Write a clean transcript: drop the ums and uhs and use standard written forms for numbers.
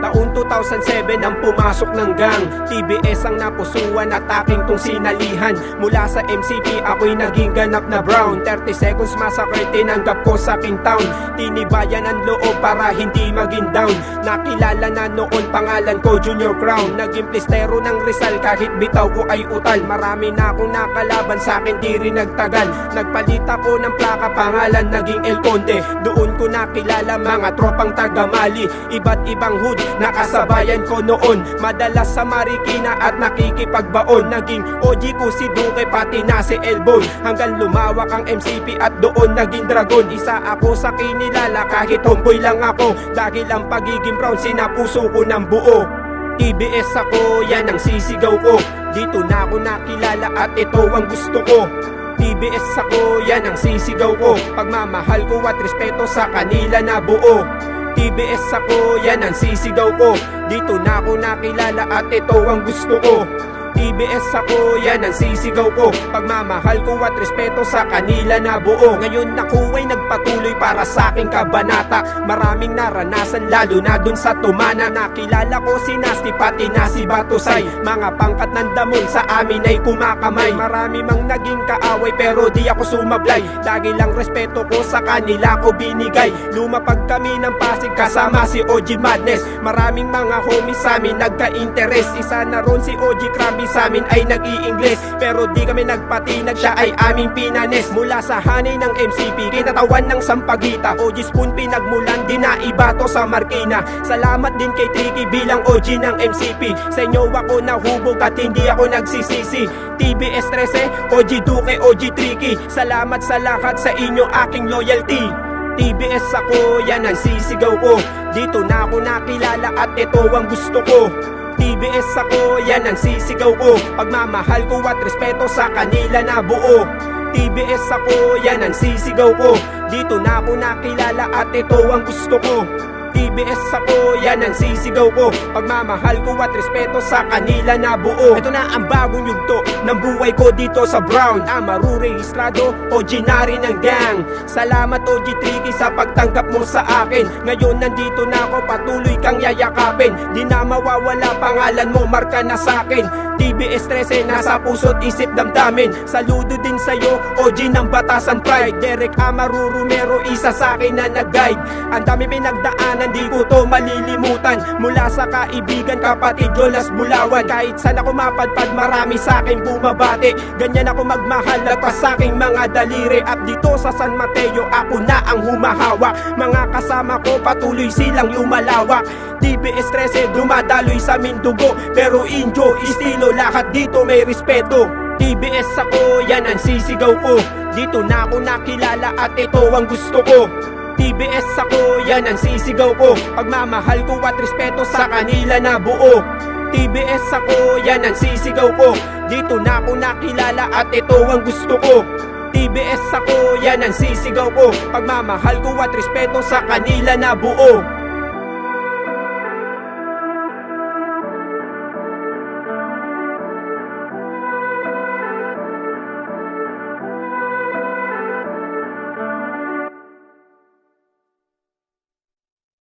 Taon 2007 ang pumasok ng gang, TBS ang napusuan at aking tong sinalihan. Mula sa MCP ako'y naging ganap na brown. 30 seconds massacre tinanggap ko sa aking town. Tinibayan ang loob para hindi maging down. Nakilala na noon pangalan ko Junior Crown. Naging plistero ng Rizal kahit bitaw ko ay utal. Marami na akong nakalaban sa akin di rin nagtagal. Nagpalit ako ng plaka pangalan naging El Conde. Doon ko nakilala mga tropang taga-Mali. Iba't ibang hood nakasabayan ko noon. Madalas sa Marikina at nakikipagbaon. Naging OG ko si Duque pati na si Elbow. Hanggang lumawak ang MCP at doon naging dragon. Isa ako sa kinilala kahit homeboy lang ako. Dahil ang pagiging brown sinapuso ko ng buo. TBS ako, yan ang sisigaw ko. Dito na ako nakilala at ito ang gusto ko. TBS ako, yan ang sisigaw ko. Pagmamahal ko at respeto sa kanila na buo. TBS ako, yan ang sisigaw ko. Dito na ako nakilala at ito ang gusto ko. TBS ako, yan ang sisigaw ko. Pagmamahal ko at respeto sa kanila na buo. Ngayon ako ay nagpatuloy para sa aking kabanata. Maraming naranasan lalo na dun sa Tumana. Nakilala ko si Nasty pati na si Batusay. Mga pangkat ng damon sa amin ay kumakamay. Marami mang naging kaaway pero di ako sumablay. Lagi lang respeto ko sa kanila ko binigay. Lumapag kami ng Pasig kasama si OG Madness. Maraming mga homies sa amin nagka-interest. Isa na ron si OG Krabby sa amin ay nag-i-Ingles. Pero di kami nagpatinag, siya ay aming pinanes. Mula sa hanay ng MCP, kinatawan ng Sampaguita. OG Spoon pinagmulan, di na ibato sa Marikina. Salamat din kay Tricky bilang OG ng MCP. Sa inyo ako nahubog at hindi ako nagsisisi. TBS 13, OG Duque, OG Tricky. Salamat sa lahat sa inyo aking loyalty. TBS ako, yan ang sisigaw ko. Dito na ako nakilala at ito ang gusto ko. TBS ako, yan ang sisigaw ko. Pagmamahal ko at respeto sa kanila na buo. TBS ako, yan ang sisigaw ko. Dito na ako nakilala at ito ang gusto ko. TBS ako, yan ang sisigaw ko. Pagmamahal ko at respeto sa kanila na buo. Ito na ang bagong yugto ng buhay ko dito sa Brown. Amaru rehistrado, OG na rin ang gang. Salamat OG Tricky sa pagtanggap mo sa akin. Ngayon nandito na ako, patuloy kang yayakapin. Di na mawawala pangalan mo, marka na sa akin. TBS 13, nasa puso't isip damdamin. Saludo din sa'yo, OG ng Batasan Pride. Derek Amaru Romero, isa sa akin na nag-guide. Ang dami pinagdaanan, di ko to malilimutan. Mula sa kaibigan, kapatid, Jolas, Bulawan. Kahit saan ako mapadpad, marami sa akin bumabati. Ganyan ako magmahal, lagpas sa aking mga daliri. At dito sa San Mateo, ako na ang humahawak. Mga kasama ko, patuloy silang lumalawak. TBS 13, dumadaloy sa Mindugo. Pero injo, estilo, lahat dito may respeto. TBS ako, yan ang sisigaw ko. Dito na ako nakilala at ito ang gusto ko. TBS ako, yan ang sisigaw ko. Pagmamahal ko at respeto sa kanila na buo. TBS ako, yan ang sisigaw ko. Dito na ako nakilala at ito ang gusto ko. TBS ako, yan ang sisigaw ko. Pagmamahal ko at respeto sa kanila na buo.